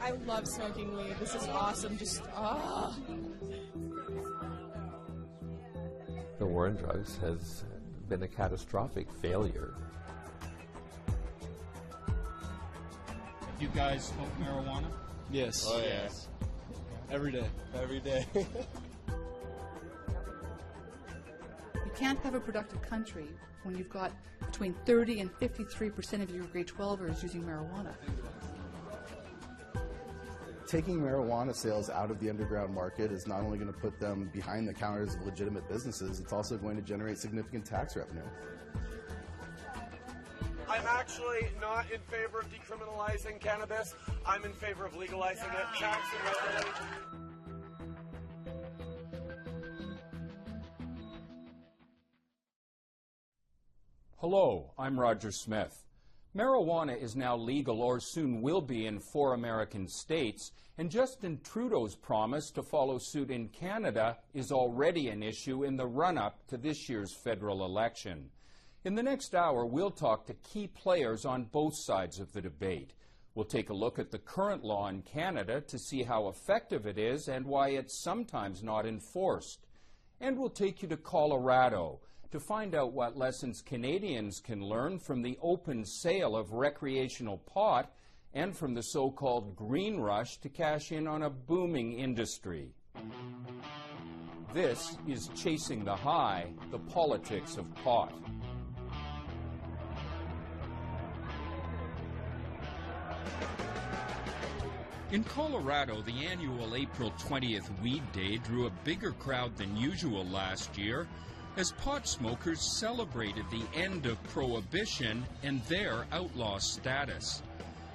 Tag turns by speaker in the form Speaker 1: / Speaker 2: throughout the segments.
Speaker 1: I love smoking weed. This is awesome. Just, ah.
Speaker 2: The war on drugs has been a catastrophic failure.
Speaker 3: You guys smoke marijuana?
Speaker 4: Yes.
Speaker 5: Oh, yes.
Speaker 4: Every day.
Speaker 5: Every day.
Speaker 6: You can't have a productive country when you've got between 30 and 53% of your grade 12ers using marijuana.
Speaker 7: Taking marijuana sales out of the underground market is not only going to put them behind the counters of legitimate businesses, it's also going to generate significant tax revenue.
Speaker 8: I'm actually not in favor of decriminalizing cannabis. I'm in favor of legalizing it, tax and regulation.
Speaker 9: Hello, I'm Roger Smith. Marijuana is now legal or soon will be in 4 American states, and Justin Trudeau's promise to follow suit in Canada is already an issue in the run-up to this year's federal election. In the next hour, we'll talk to key players on both sides of the debate. We'll take a look at the current law in Canada to see how effective it is and why it's sometimes not enforced. And we'll take you to Colorado to find out what lessons Canadians can learn from the open sale of recreational pot and from the so-called green rush to cash in on a booming industry. This is Chasing the High, the politics of pot. In Colorado, the annual April 20th Weed Day drew a bigger crowd than usual last year as pot smokers celebrated the end of prohibition and their outlaw status.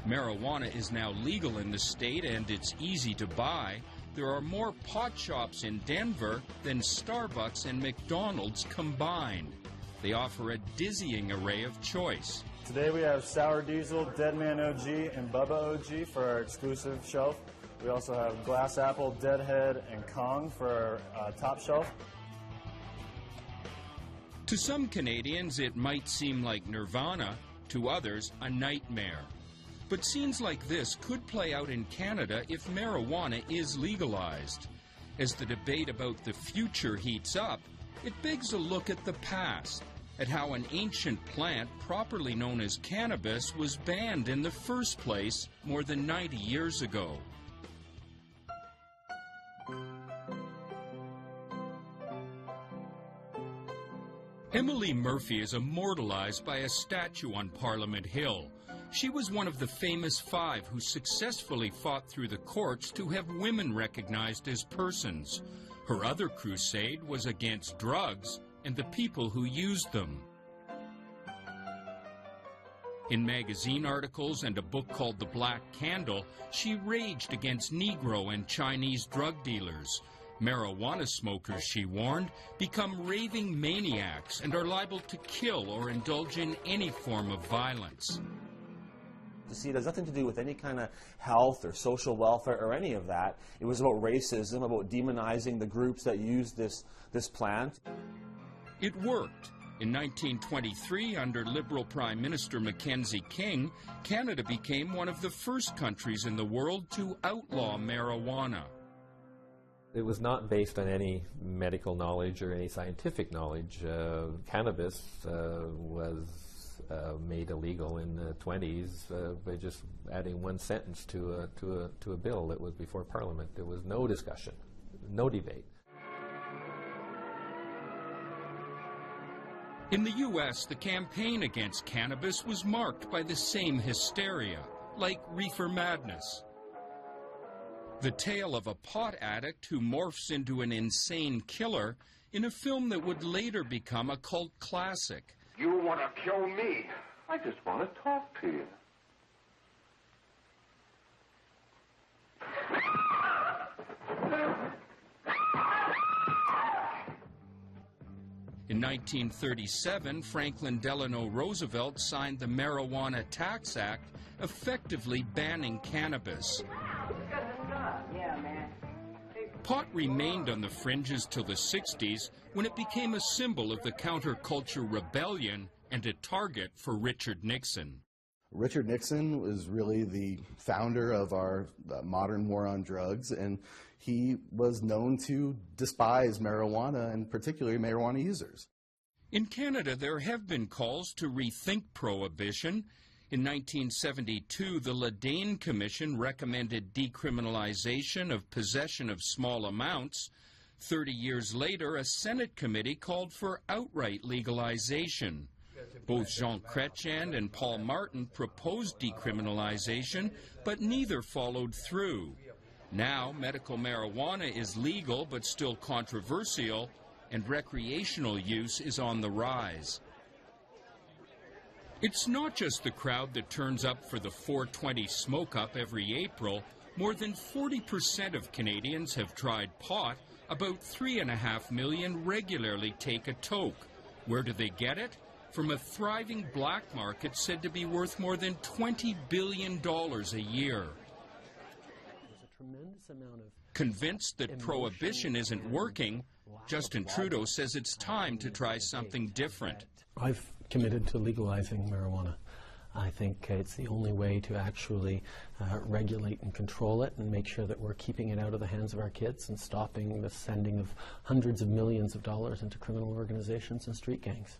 Speaker 9: Marijuana is now legal in the state and it's easy to buy. There are more pot shops in Denver than Starbucks and McDonald's combined. They offer a dizzying array of choice.
Speaker 10: Today we have Sour Diesel, Deadman OG, and Bubba OG for our exclusive shelf. We also have Glass Apple, Deadhead, and Kong for our top shelf.
Speaker 9: To some Canadians, it might seem like nirvana. To others, a nightmare. But scenes like this could play out in Canada if marijuana is legalized. As the debate about the future heats up, it begs a look at the past, at how an ancient plant properly known as cannabis was banned in the first place more than 90 years ago. Emily Murphy is immortalized by a statue on Parliament Hill. She was one of the famous 5 who successfully fought through the courts to have women recognized as persons. Her other crusade was against drugs and the people who used them. In magazine articles and a book called The Black Candle, she raged against Negro and Chinese drug dealers. Marijuana smokers, she warned, become raving maniacs and are liable to kill or indulge in any form of violence.
Speaker 5: You see, it has nothing to do with any kind of health or social welfare or any of that. It was about racism, about demonizing the groups that use this plant.
Speaker 9: It worked. In 1923, under Liberal Prime Minister Mackenzie King, Canada became one of the first countries in the world to outlaw marijuana.
Speaker 2: It was not based on any medical knowledge or any scientific knowledge. Cannabis was made illegal in the 20s by just adding one sentence to a bill that was before Parliament. There was no discussion, no debate.
Speaker 9: In the U.S., the campaign against cannabis was marked by the same hysteria, like reefer madness. The tale of a pot addict who morphs into an insane killer in a film that would later become a cult classic.
Speaker 11: You want to kill me? I just want to talk to you.
Speaker 9: In 1937, Franklin Delano Roosevelt signed the Marijuana Tax Act, effectively banning cannabis. Pot remained on the fringes till the 60s, when it became a symbol of the counterculture rebellion and a target for Richard Nixon.
Speaker 7: Richard Nixon was really the founder of our modern war on drugs, and he was known to despise marijuana, and particularly marijuana users.
Speaker 9: In Canada, there have been calls to rethink prohibition. In 1972, the Ledane Commission recommended decriminalization of possession of small amounts. 30 years later, a Senate committee called for outright legalization. Both Jean Chrétien and Paul Martin proposed decriminalization, but neither followed through. Now, medical marijuana is legal but still controversial, and recreational use is on the rise. It's not just the crowd that turns up for the 420 smoke-up every April. More than 40% of Canadians have tried pot. About 3.5 million regularly take a toke. Where do they get it? From a thriving black market said to be worth more than $20 billion a year. Convinced that prohibition isn't working, Justin Trudeau says it's time to try something different.
Speaker 12: I've committed to legalizing marijuana. I think it's the only way to actually regulate and control it and make sure that we're keeping it out of the hands of our kids and stopping the sending of hundreds of millions of dollars into criminal organizations and street gangs.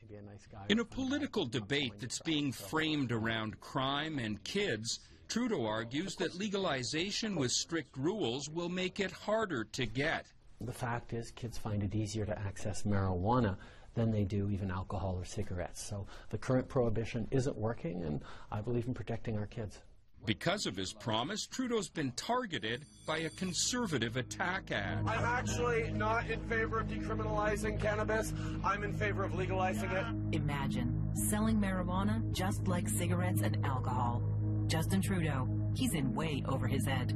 Speaker 12: Maybe a nice guy.
Speaker 9: In a political debate that's being framed around crime and kids, Trudeau argues that legalization with strict rules will make it harder to get.
Speaker 12: The fact is, kids find it easier to access marijuana than they do even alcohol or cigarettes. So the current prohibition isn't working, and I believe in protecting our kids.
Speaker 9: Because of his promise, Trudeau's been targeted by a conservative attack ad.
Speaker 8: I'm actually not in favor of decriminalizing cannabis. I'm in favor of legalizing it.
Speaker 13: Imagine selling marijuana just like cigarettes and alcohol. Justin Trudeau, he's in way over his head.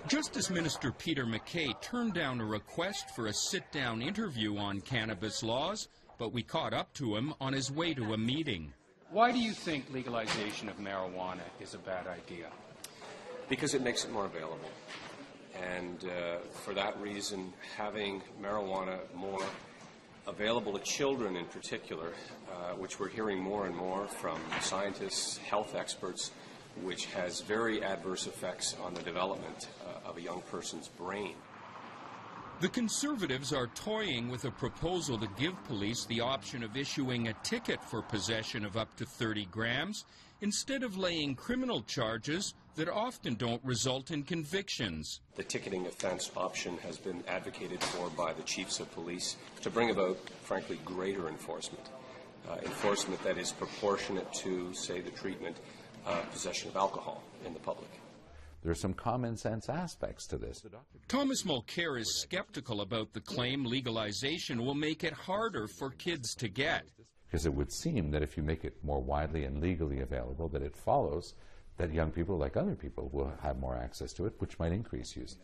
Speaker 9: Justice Minister Peter MacKay turned down a request for a sit-down interview on cannabis laws, but we caught up to him on his way to a meeting.
Speaker 3: Why do you think legalization of marijuana is a bad idea?
Speaker 14: Because it makes it more available. And for that reason, having marijuana more available to children in particular, which we're hearing more and more from scientists, health experts, which has very adverse effects on the development of a young person's brain.
Speaker 9: The Conservatives are toying with a proposal to give police the option of issuing a ticket for possession of up to 30 grams instead of laying criminal charges that often don't result in convictions.
Speaker 14: The ticketing offense option has been advocated for by the chiefs of police to bring about, frankly, greater enforcement. Enforcement that is proportionate to, say, the treatment possession of alcohol in the public.
Speaker 15: There are some common sense aspects to this.
Speaker 9: Thomas Mulcair is skeptical about the claim legalization will make it harder for kids to get.
Speaker 15: Because it would seem that if you make it more widely and legally available, that it follows that young people, like other people, will have more access to it, which might increase use.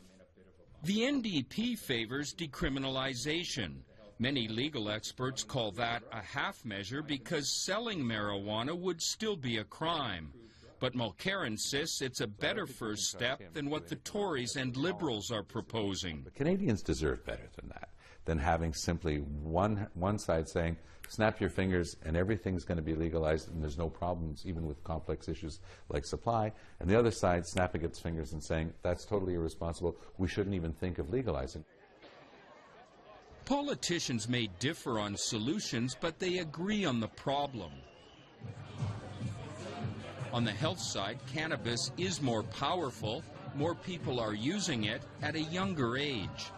Speaker 9: The NDP favors decriminalization. Many legal experts call that a half measure because selling marijuana would still be a crime. But Mulcair insists it's a better first step than what the Tories and Liberals are proposing.
Speaker 15: But Canadians deserve better than that, than having simply one side saying, snap your fingers and everything's going to be legalized and there's no problems even with complex issues like supply, and the other side snapping its fingers and saying, that's totally irresponsible, we shouldn't even think of legalizing.
Speaker 9: Politicians may differ on solutions, but they agree on the problem. On the health side, cannabis is more powerful. More people are using it at a younger age.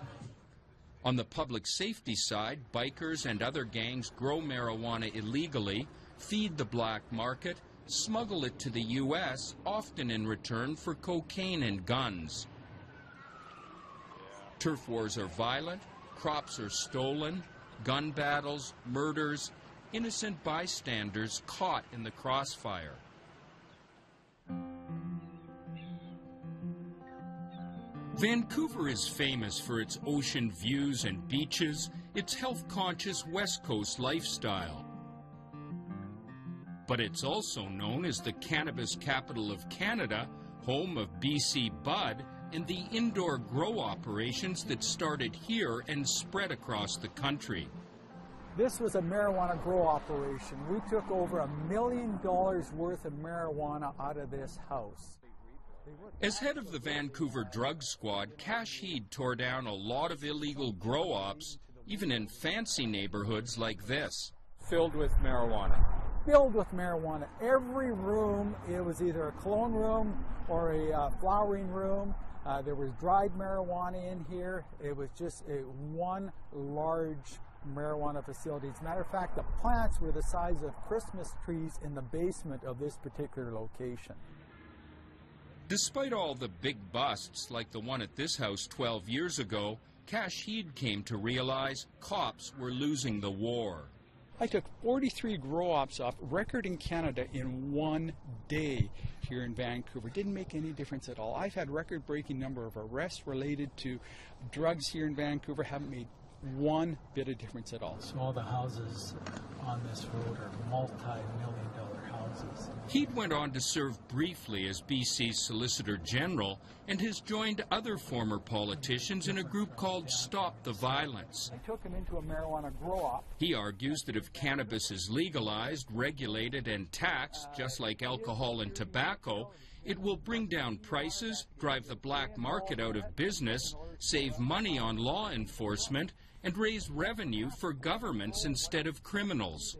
Speaker 9: On the public safety side, bikers and other gangs grow marijuana illegally, feed the black market, smuggle it to the U.S., often in return for cocaine and guns. Turf wars are violent. Crops are stolen, gun battles, murders, innocent bystanders caught in the crossfire. Vancouver is famous for its ocean views and beaches, its health-conscious West Coast lifestyle. But it's also known as the cannabis capital of Canada, home of BC Bud, and the indoor grow operations that started here and spread across the country.
Speaker 16: This was a marijuana grow operation. We took over $1 million worth of marijuana out of this house.
Speaker 9: As head of the Vancouver Drug Squad, Cash Heed tore down a lot of illegal grow ops, even in fancy neighborhoods like this.
Speaker 16: Filled with marijuana. Filled with marijuana. Every room, it was either a clone room or a flowering room. There was dried marijuana in here. It was just one large marijuana facility. As a matter of fact, the plants were the size of Christmas trees in the basement of this particular location.
Speaker 9: Despite all the big busts like the one at this house 12 years ago, Cash Heed came to realize cops were losing the war.
Speaker 16: I took 43 grow ops off record in Canada in one day here in Vancouver. Didn't make any difference at all. I've had record-breaking number of arrests related to drugs here in Vancouver. Haven't made one bit of difference at all.
Speaker 17: So all the houses on this road are multi-million-dollar houses.
Speaker 9: Heed went on to serve briefly as BC's Solicitor General and has joined other former politicians in a group called Stop the Violence.
Speaker 16: I took him into a marijuana grow-op.
Speaker 9: He argues that if cannabis is legalized, regulated, and taxed, just like alcohol and tobacco, it will bring down prices, drive the black market out of business, save money on law enforcement, and raise revenue for governments instead of criminals.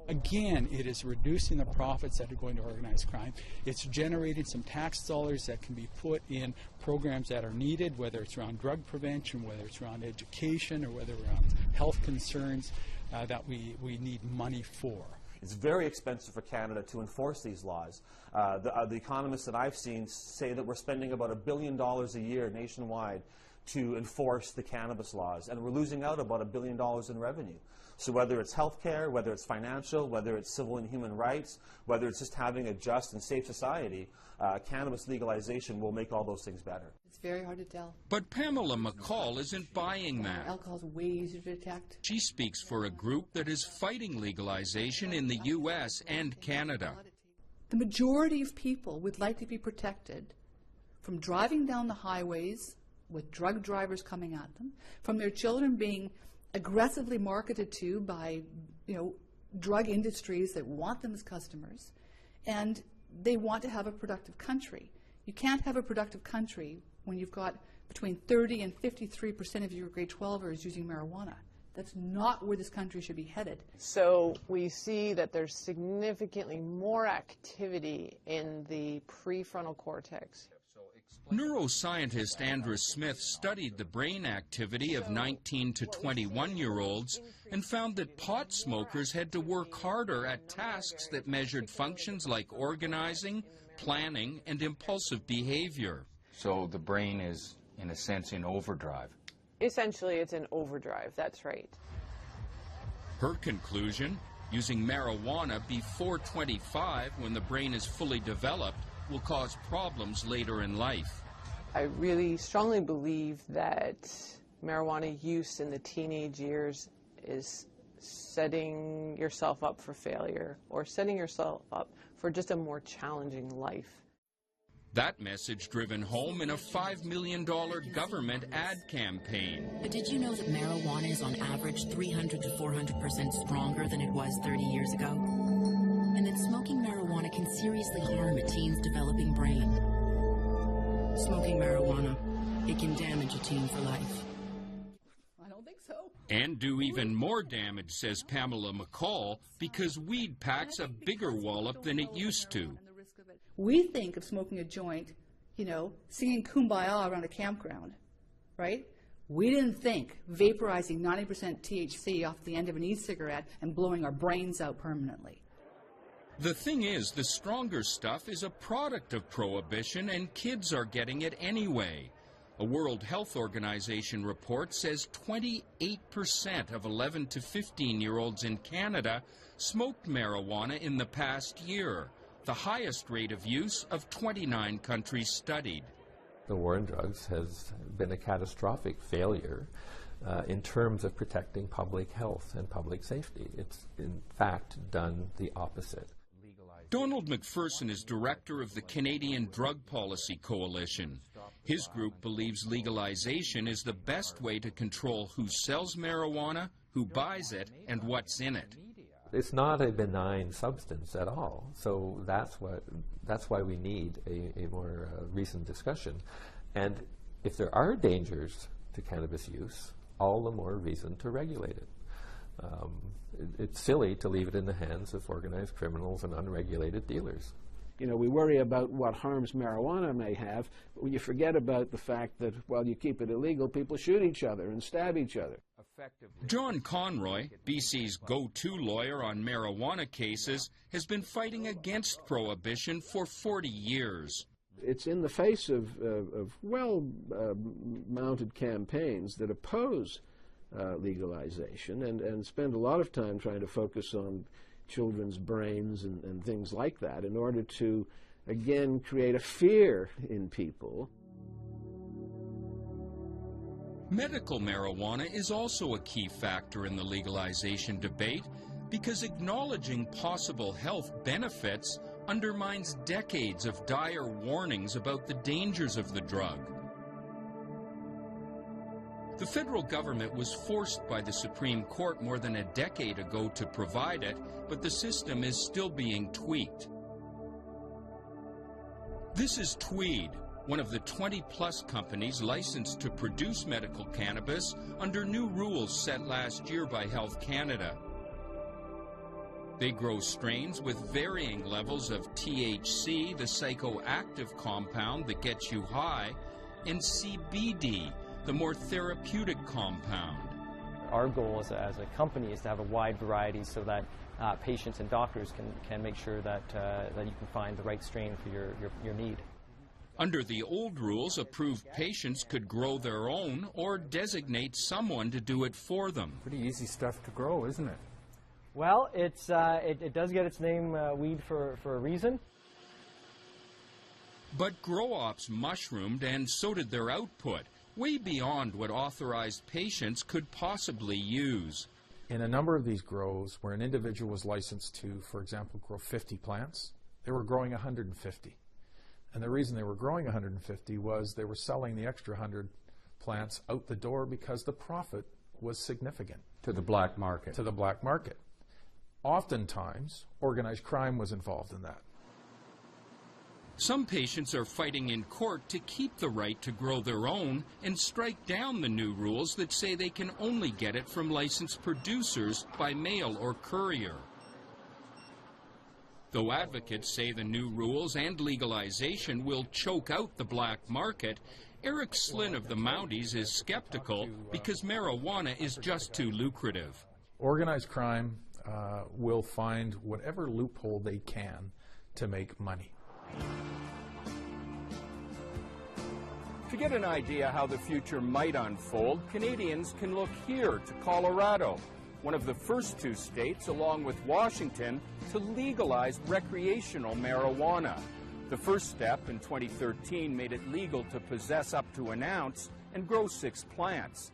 Speaker 16: Again, it is reducing the profits that are going to organized crime. It's generating some tax dollars that can be put in programs that are needed, whether it's around drug prevention, whether it's around education, or whether around health concerns that we need money for.
Speaker 5: It's very expensive for Canada to enforce these laws. The economists that I've seen say that we're spending about $1 billion a year nationwide to enforce the cannabis laws, and we're losing out about $1 billion in revenue. So whether it's healthcare, whether it's financial, whether it's civil and human rights, whether it's just having a just and safe society, cannabis legalization will make all those things better.
Speaker 6: It's very hard to tell.
Speaker 9: But Pamela McCall isn't buying that.
Speaker 6: Alcohol's way easier to detect.
Speaker 9: She speaks for a group that is fighting legalization in the U.S. and Canada.
Speaker 6: The majority of people would like to be protected from driving down the highways with drug drivers coming at them, from their children being aggressively marketed to by, drug industries that want them as customers, and they want to have a productive country. You can't have a productive country when you've got between 30 and 53% of your grade 12ers using marijuana. That's not where this country should be headed.
Speaker 18: So we see that there's significantly more activity in the prefrontal cortex.
Speaker 9: Neuroscientist Andrew Smith studied the brain activity of 19 to 21-year-olds and found that pot smokers had to work harder at tasks that measured functions like organizing, planning, and impulsive behavior.
Speaker 3: So the brain is, in a sense, in overdrive.
Speaker 18: Essentially, it's an overdrive, that's right.
Speaker 9: Her conclusion, using marijuana before 25, when the brain is fully developed, will cause problems later in life.
Speaker 18: I really strongly believe that marijuana use in the teenage years is setting yourself up for failure or setting yourself up for just a more challenging life.
Speaker 9: That message driven home in a $5 million government ad campaign.
Speaker 13: But did you know that marijuana is on average 300 to 400% stronger than it was 30 years ago? And that smoking marijuana can seriously harm a teen's developing brain. Smoking marijuana, it can damage a teen for life.
Speaker 6: I don't think so.
Speaker 9: And do even more damage, says Pamela McCall, because weed packs a bigger wallop than it used to.
Speaker 6: We think of smoking a joint, singing Kumbaya around a campground, right? We didn't think vaporizing 90% THC off the end of an e-cigarette and blowing our brains out permanently.
Speaker 9: The thing is, the stronger stuff is a product of prohibition, and kids are getting it anyway. A World Health Organization report says 28% of 11 to 15-year-olds in Canada smoked marijuana in the past year, the highest rate of use of 29 countries studied.
Speaker 2: The war on drugs has been a catastrophic failure in terms of protecting public health and public safety. It's, in fact, done the opposite.
Speaker 9: Donald McPherson is director of the Canadian Drug Policy Coalition. His group believes legalization is the best way to control who sells marijuana, who buys it, and what's in it.
Speaker 2: It's not a benign substance at all, so that's why we need a more recent discussion. And if there are dangers to cannabis use, all the more reason to regulate it. It's silly to leave it in the hands of organized criminals and unregulated dealers.
Speaker 19: You know, we worry about what harms marijuana may have, but you forget about the fact that while you keep it illegal, people shoot each other and stab each other.
Speaker 9: John Conroy, BC's go-to lawyer on marijuana cases, has been fighting against prohibition for 40 years.
Speaker 19: It's in the face of well-mounted campaigns that oppose legalization and spend a lot of time trying to focus on children's brains and things like that in order to, again, create a fear in people.
Speaker 9: Medical marijuana is also a key factor in the legalization debate because acknowledging possible health benefits undermines decades of dire warnings about the dangers of the drug. The federal government was forced by the Supreme Court more than a decade ago to provide it, but the system is still being tweaked. This is Tweed, one of the 20-plus companies licensed to produce medical cannabis under new rules set last year by Health Canada. They grow strains with varying levels of THC, the psychoactive compound that gets you high, and CBD, the more therapeutic compound.
Speaker 20: Our goal as a company is to have a wide variety so that patients and doctors can make sure that you can find the right strain for your need.
Speaker 9: Under the old rules, approved patients could grow their own or designate someone to do it for them.
Speaker 21: Pretty easy stuff to grow, isn't it?
Speaker 20: Well, it does get its name weed for a reason.
Speaker 9: But grow-ops mushroomed, and so did their output, way beyond what authorized patients could possibly use.
Speaker 21: In a number of these grows, where an individual was licensed to, for example, grow 50 plants, they were growing 150. And the reason they were growing 150 was they were selling the extra 100 plants out the door because the profit was significant.
Speaker 9: To the black market.
Speaker 21: To the black market. Oftentimes, organized crime was involved in that.
Speaker 9: Some patients are fighting in court to keep the right to grow their own and strike down the new rules that say they can only get it from licensed producers by mail or courier. Though advocates say the new rules and legalization will choke out the black market, Eric Slynn of the Mounties is skeptical because marijuana is just too lucrative.
Speaker 21: Organized crime will find whatever loophole they can to make money.
Speaker 9: To get an idea how the future might unfold, Canadians can look here to Colorado, one of the first two states, along with Washington, to legalize recreational marijuana. The first step in 2013 made it legal to possess up to an ounce and grow 6 plants.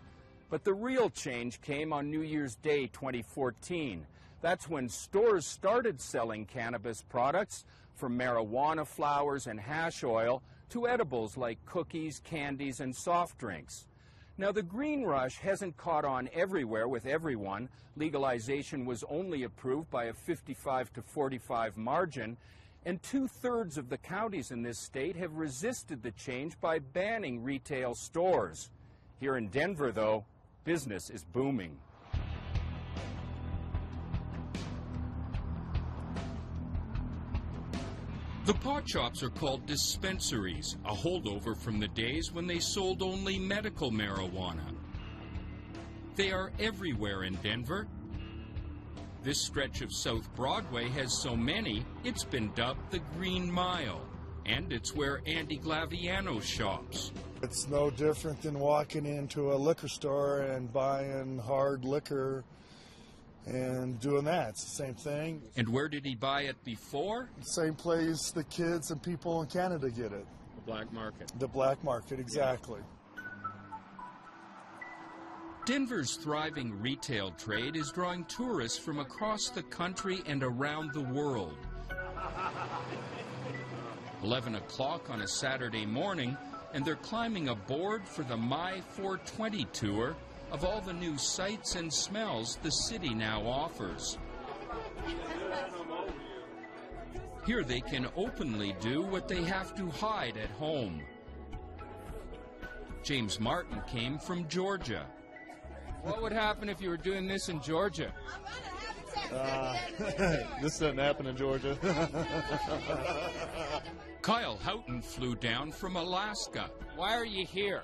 Speaker 9: But the real change came on New Year's Day 2014. That's when stores started selling cannabis products, from marijuana flowers and hash oil to edibles like cookies, candies, and soft drinks. Now, the green rush hasn't caught on everywhere with everyone. Legalization was only approved by a 55 to 45 margin, and 2/3 of the counties in this state have resisted the change by banning retail stores. Here in Denver, though, business is booming. The pot shops are called dispensaries, a holdover from the days when they sold only medical marijuana. They are everywhere in Denver. This stretch of South Broadway has so many, it's been dubbed the Green Mile, and it's where Andy Glaviano shops.
Speaker 22: It's no different than walking into a liquor store and buying hard liquor and doing that. It's the same thing.
Speaker 9: And where did he buy it before?
Speaker 22: Same place the kids and people in Canada get it.
Speaker 9: The black market.
Speaker 22: The black market, exactly.
Speaker 9: Denver's thriving retail trade is drawing tourists from across the country and around the world. 11 o'clock on a Saturday morning, and they're climbing aboard for the My 420 tour, of all the new sights and smells the city now offers. Here they can openly do what they have to hide at home. James Martin came from Georgia. What would happen if you were doing this in Georgia?
Speaker 10: This doesn't happen in Georgia.
Speaker 9: Kyle Houghton flew down from Alaska. Why are you here?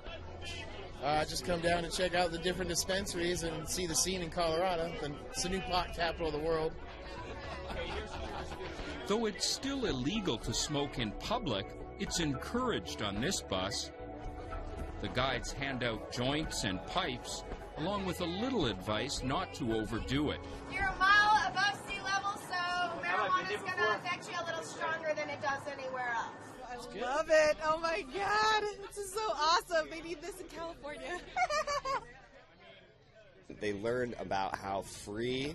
Speaker 1: Just come down and check out the different dispensaries and see the scene in Colorado. It's the new pot capital of the world.
Speaker 9: Though it's still illegal to smoke in public, it's encouraged on this bus. The guides hand out joints and pipes, along with a little advice not to overdo it.
Speaker 4: You're a mile above sea level, so marijuana's going to affect you a little stronger than it does anywhere else.
Speaker 23: I love it. Oh my God. This is so awesome. They need this in California.
Speaker 24: They learned about how free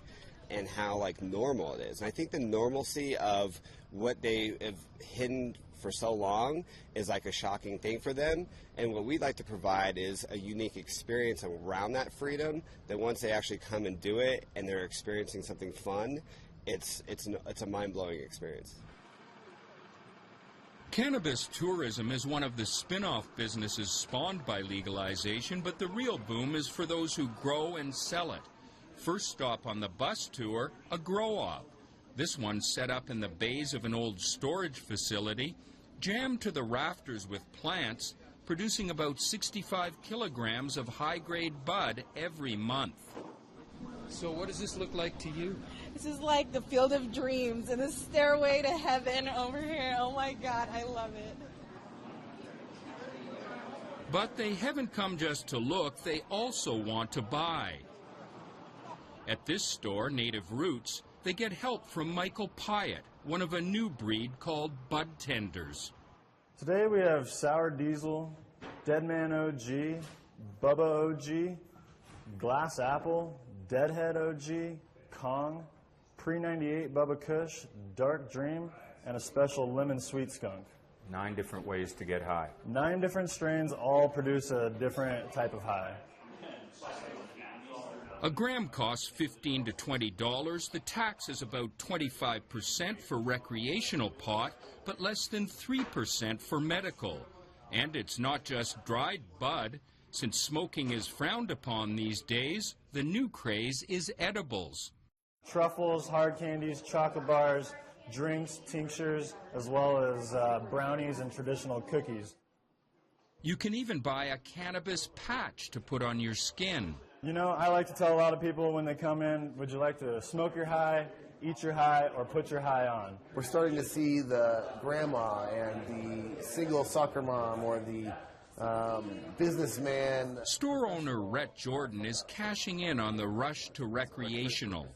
Speaker 24: and how normal it is. And I think the normalcy of what they have hidden for so long is a shocking thing for them. And what we'd like to provide is a unique experience around that freedom, that once they actually come and do it and they're experiencing something fun, it's a mind-blowing experience.
Speaker 9: Cannabis tourism is one of the spin-off businesses spawned by legalization, but the real boom is for those who grow and sell it. First stop on the bus tour, a grow-op. This one set up in the bays of an old storage facility, jammed to the rafters with plants, producing about 65 kilograms of high-grade bud every month. So what does this look like to you?
Speaker 23: This is like the field of dreams and the stairway to heaven over here. Oh my God, I love it.
Speaker 9: But they haven't come just to look, they also want to buy. At this store, Native Roots, they get help from Michael Pyatt, one of a new breed called bud tenders.
Speaker 10: Today we have Sour Diesel, Deadman OG, Bubba OG, Glass Apple, Deadhead OG, Kong, Pre-98 Bubba Kush, Dark Dream, and a special Lemon Sweet Skunk.
Speaker 25: 9 different ways to get high.
Speaker 10: 9 different strains all produce a different type of high.
Speaker 9: A gram costs $15 to $20. The tax is about 25% for recreational pot, but less than 3% for medical. And it's not just dried bud. Since smoking is frowned upon these days, the new craze is edibles.
Speaker 10: Truffles, hard candies, chocolate bars, drinks, tinctures, as well as brownies and traditional cookies.
Speaker 9: You can even buy a cannabis patch to put on your skin.
Speaker 10: You know, I like to tell a lot of people when they come in, would you like to smoke your high, eat your high, or put your high on?
Speaker 26: We're starting to see the grandma and the single soccer mom or the businessman.
Speaker 9: Store owner Rhett Jordan is cashing in on the rush to recreational.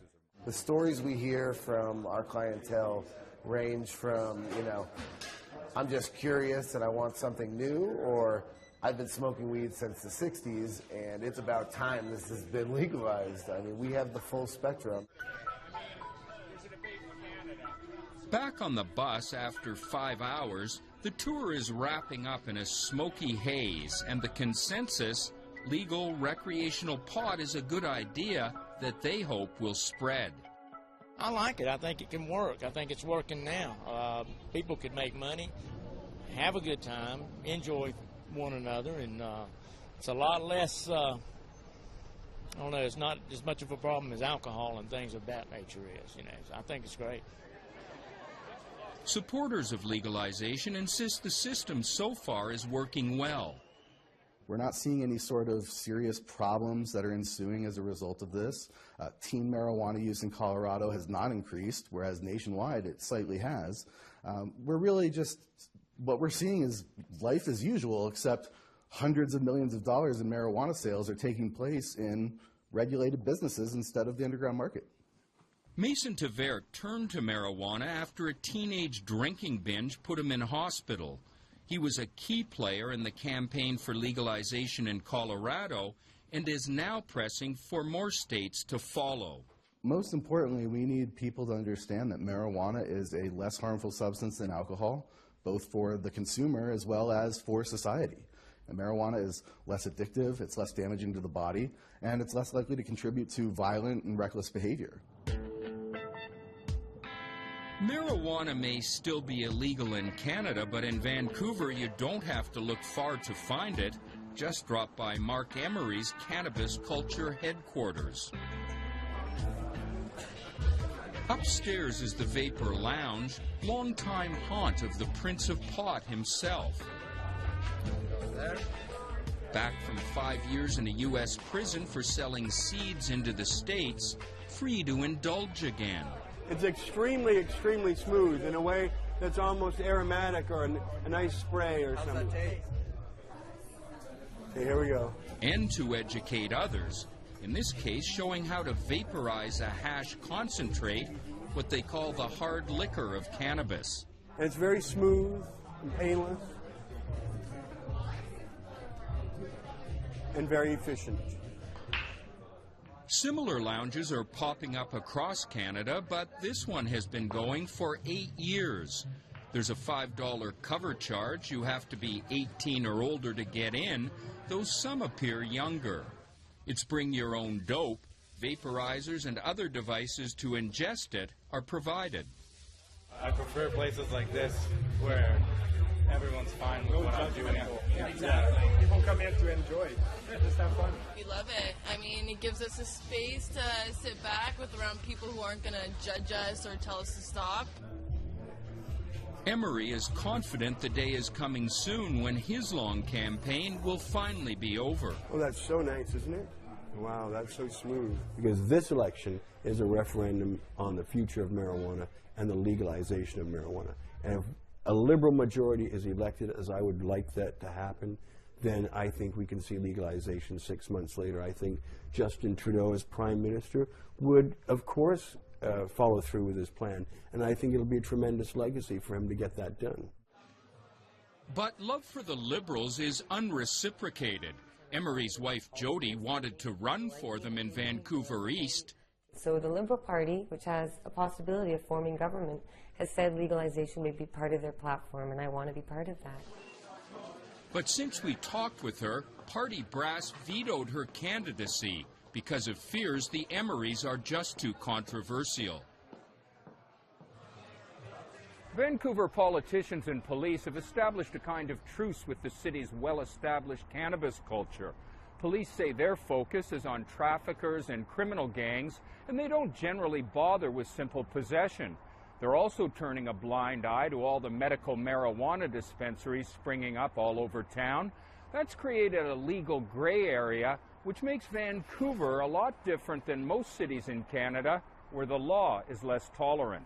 Speaker 26: The stories we hear from our clientele range from, I'm just curious and I want something new, or I've been smoking weed since the 60s and it's about time this has been legalized. I mean, we have the full spectrum.
Speaker 9: Back on the bus after 5 hours, the tour is wrapping up in a smoky haze, and the consensus, legal recreational pot is a good idea that they hope will spread.
Speaker 27: I like it. I think it can work. I think it's working now. People could make money, have a good time, enjoy one another, and it's a lot less, I don't know, it's not as much of a problem as alcohol and things of that nature is, I think it's great.
Speaker 9: Supporters of legalization insist the system so far is working well.
Speaker 7: We're not seeing any sort of serious problems that are ensuing as a result of this. Teen marijuana use in Colorado has not increased, whereas nationwide it slightly has. We're really just, what we're seeing is life as usual, except hundreds of millions of dollars in marijuana sales are taking place in regulated businesses instead of the underground market.
Speaker 9: Mason Tavert turned to marijuana after a teenage drinking binge put him in hospital. He was a key player in the campaign for legalization in Colorado and is now pressing for more states to follow.
Speaker 7: Most importantly, we need people to understand that marijuana is a less harmful substance than alcohol, both for the consumer as well as for society. And marijuana is less addictive, it's less damaging to the body, and it's less likely to contribute to violent and reckless behavior.
Speaker 9: Marijuana may still be illegal in Canada, but in Vancouver you don't have to look far to find it. Just drop by Mark Emery's Cannabis Culture headquarters. Upstairs is the Vapor Lounge, longtime haunt of the Prince of Pot himself. Back from 5 years in a U.S. prison for selling seeds into the States, free to indulge again.
Speaker 8: It's extremely, extremely smooth in a way that's almost aromatic or a nice spray or something. Okay, here we go.
Speaker 9: And to educate others, in this case showing how to vaporize a hash concentrate, what they call the hard liquor of cannabis.
Speaker 8: And it's very smooth and painless and very efficient.
Speaker 9: Similar lounges are popping up across Canada, but this one has been going for 8 years. There's a $5 cover charge. You have to be 18 or older to get in, though some appear younger. It's bring your own dope. Vaporizers and other devices to ingest it are provided.
Speaker 11: I prefer places like this where everyone's fine with what I'm doing.
Speaker 8: Exactly. People come in to enjoy. Just have fun.
Speaker 12: We love it. I mean, it gives us a space to sit back with around people who aren't going to judge us or tell us to stop.
Speaker 9: Emery is confident the day is coming soon when his long campaign will finally be over.
Speaker 8: Oh, that's so nice, isn't it? Wow, that's so smooth.
Speaker 14: Because this election is a referendum on the future of marijuana and the legalization of marijuana. And if a Liberal majority is elected, as I would like that to happen, then I think we can see legalization 6 months later. I think Justin Trudeau as Prime Minister would, of course, follow through with his plan. And I think it'll be a tremendous legacy for him to get that done.
Speaker 9: But love for the Liberals is unreciprocated. Emery's wife, Jody, wanted to run for them in Vancouver East.
Speaker 15: So the Liberal Party, which has a possibility of forming government, has said legalization may be part of their platform, and I want to be part of that.
Speaker 9: But since we talked with her, party brass vetoed her candidacy because of fears the Emerys are just too controversial. Vancouver politicians and police have established a kind of truce with the city's well-established cannabis culture. Police say their focus is on traffickers and criminal gangs, and they don't generally bother with simple possession. They're also turning a blind eye to all the medical marijuana dispensaries springing up all over town. That's created a legal gray area, which makes Vancouver a lot different than most cities in Canada, where the law is less tolerant.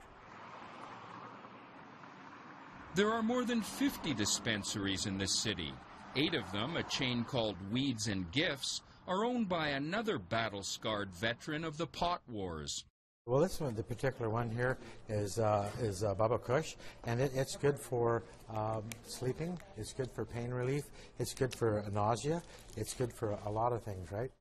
Speaker 9: There are more than 50 dispensaries in the city. 8 of them, a chain called Weeds and Gifts, are owned by another battle-scarred veteran of the pot wars.
Speaker 16: Well, this one, the particular one here, is Bubba Kush, and it's good for sleeping, it's good for pain relief, it's good for nausea, it's good for a lot of things, right?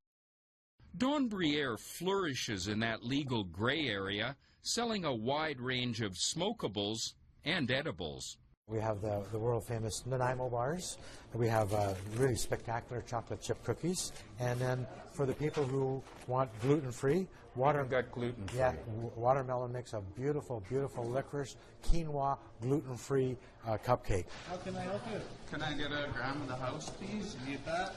Speaker 9: Don Briere flourishes in that legal gray area, selling a wide range of smokables and edibles.
Speaker 16: We have the world-famous Nanaimo bars. We have really spectacular chocolate chip cookies. And then for the people who want gluten-free,
Speaker 9: gluten-free.
Speaker 16: Yeah, Watermelon makes a beautiful, beautiful licorice quinoa gluten-free cupcake.
Speaker 17: How can I help you? Can I get a gram of the house, please? You need that?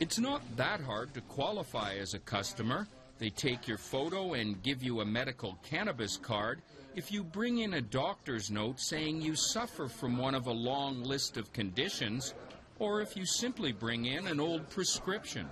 Speaker 9: It's not that hard to qualify as a customer. They take your photo and give you a medical cannabis card if you bring in a doctor's note saying you suffer from one of a long list of conditions, or if you simply bring in an old prescription.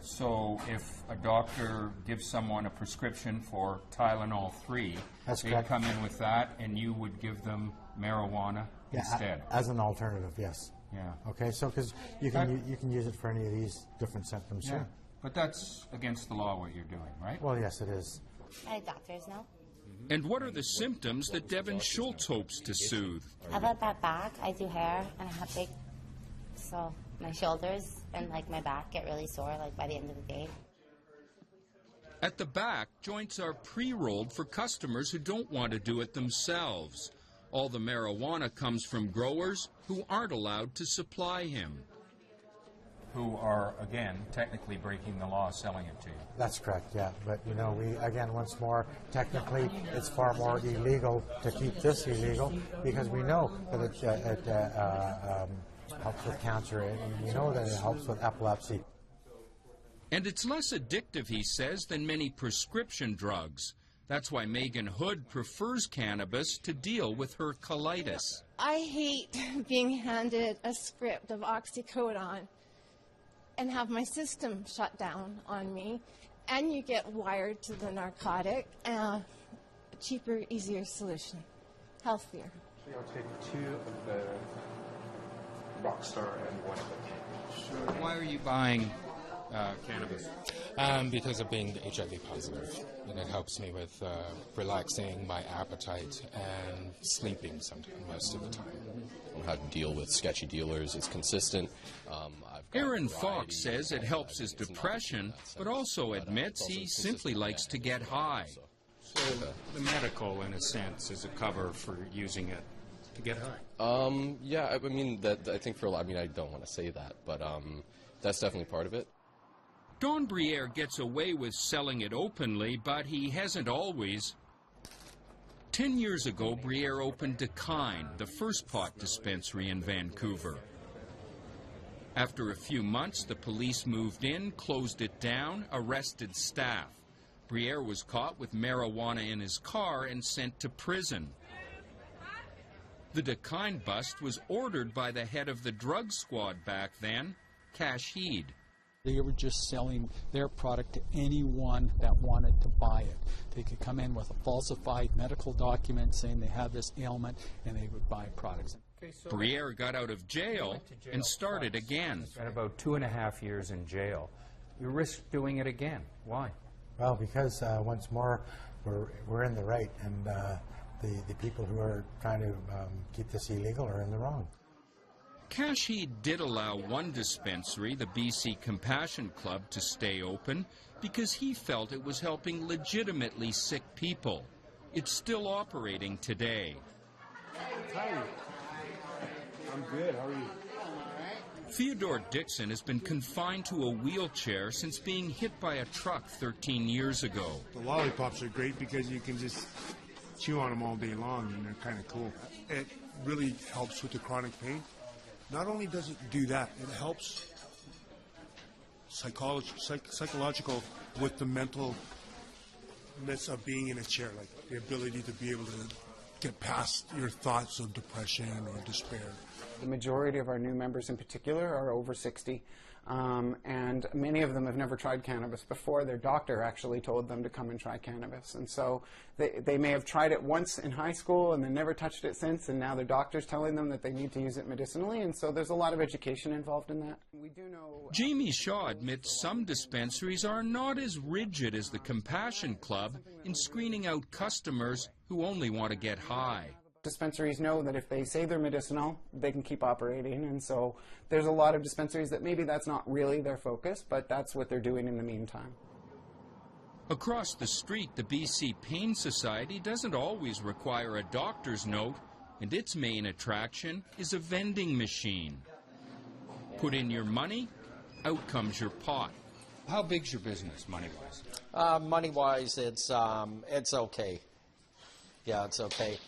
Speaker 9: So if a doctor gives someone a prescription for Tylenol 3, they come in with that and you would give them marijuana instead?
Speaker 16: As an alternative, yes.
Speaker 9: Yeah.
Speaker 16: Okay, so because you can use it for any of these different symptoms.
Speaker 9: Yeah. But that's against the law what you're doing, right?
Speaker 16: Well, yes, it is.
Speaker 4: I doctors now.
Speaker 9: And what are the symptoms that Devin Schultz hopes to soothe?
Speaker 4: How about that back? I do hair and I have big, so my shoulders and like my back get really sore like by the end of the day.
Speaker 9: At the back, joints are pre-rolled for customers who don't want to do it themselves. All the marijuana comes from growers who aren't allowed to supply him.
Speaker 25: Who are, again, technically breaking the law selling it to you.
Speaker 16: That's correct, yeah. But, you know, we, again, once more, technically, it's far more illegal to keep this illegal because we know that it helps with cancer, and we know that it helps with epilepsy.
Speaker 9: And it's less addictive, he says, than many prescription drugs. That's why Megan Hood prefers cannabis to deal with her colitis.
Speaker 23: I hate being handed a script of oxycodone and have my system shut down on me, and you get wired to the narcotic. A cheaper, easier solution, healthier.
Speaker 2: I'll take 2 of the Rockstar and 1 of the Candy.
Speaker 9: Why are you buying cannabis?
Speaker 2: Because of being HIV positive, and it helps me with relaxing my appetite and sleeping sometimes, most of the time.
Speaker 3: How to deal with sketchy dealers. It's consistent.
Speaker 9: Aaron Fox says it helps his depression, but also admits he simply likes to get high.
Speaker 25: So the medical, in a sense, is a cover for using it to get high.
Speaker 3: Yeah, I mean, I think for a lot, I mean, I don't want to say that, but that's definitely part of it.
Speaker 9: Don Briere gets away with selling it openly, but he hasn't always. 10 years ago, Briere opened Dekine, the first pot dispensary in Vancouver. After a few months, the police moved in, closed it down, arrested staff. Briere was caught with marijuana in his car and sent to prison. The Dekine bust was ordered by the head of the drug squad back then, Cash Heed.
Speaker 5: They were just selling their product to anyone that wanted to buy it. They could come in with a falsified medical document saying they have this ailment, and they would buy products.
Speaker 9: Briere got out of jail and started again.
Speaker 25: Spent about 2.5 years in jail. You risk doing it again. Why?
Speaker 16: Well, because once more, we're in the right, and the people who are trying to keep this illegal are in the wrong.
Speaker 9: Cash Heed did allow one dispensary, the BC Compassion Club, to stay open because he felt it was helping legitimately sick people. It's still operating today.
Speaker 8: Hi. I'm good. How are you?
Speaker 9: Theodore Dixon has been confined to a wheelchair since being hit by a truck 13 years ago.
Speaker 6: The lollipops are great because you can just chew on them all day long, and they're kind of cool. It really helps with the chronic pain. Not only does it do that, it helps psychological with the mentalness of being in a chair, like the ability to be able to get past your thoughts of depression or despair.
Speaker 13: The majority of our new members in particular are over 60, and many of them have never tried cannabis before. Their doctor actually told them to come and try cannabis, and so they may have tried it once in high school and then never touched it since, and now their doctor's telling them that they need to use it medicinally, and so there's a lot of education involved in that. We do know.
Speaker 9: Jamie Shaw admits some dispensaries are not as rigid as the Compassion Club in screening out customers who only want to get high.
Speaker 13: Dispensaries know that if they say they're medicinal, they can keep operating, and so there's a lot of dispensaries that maybe that's not really their focus, but that's what they're doing in the meantime.
Speaker 9: Across the street, the BC Pain Society doesn't always require a doctor's note, and its main attraction is a vending machine. Put in your money, out comes your pot.
Speaker 25: How big's your business, money-wise?
Speaker 18: Money-wise, it's okay. Yeah, it's okay.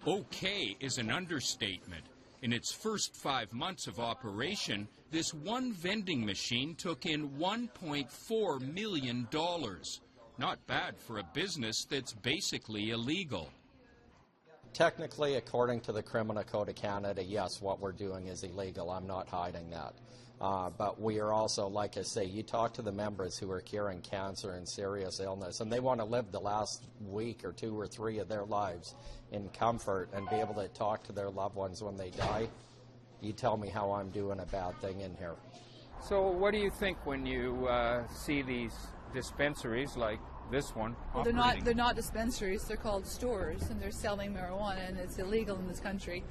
Speaker 9: Okay is an understatement. In its first 5 months of operation, this one vending machine took in $1.4 million. Not bad for a business that's basically illegal.
Speaker 18: Technically, according to the Criminal Code of Canada, yes, what we're doing is illegal. I'm not hiding that. But we are also, like I say, you talk to the members who are curing cancer and serious illness, and they want to live the last week or 2 or 3 of their lives in comfort and be able to talk to their loved ones when they die. You tell me how I'm doing a bad thing in here.
Speaker 25: So what do you think when you see these dispensaries like this one
Speaker 19: Well, they're not dispensaries, they're called stores, and they're selling marijuana, and it's illegal in this country,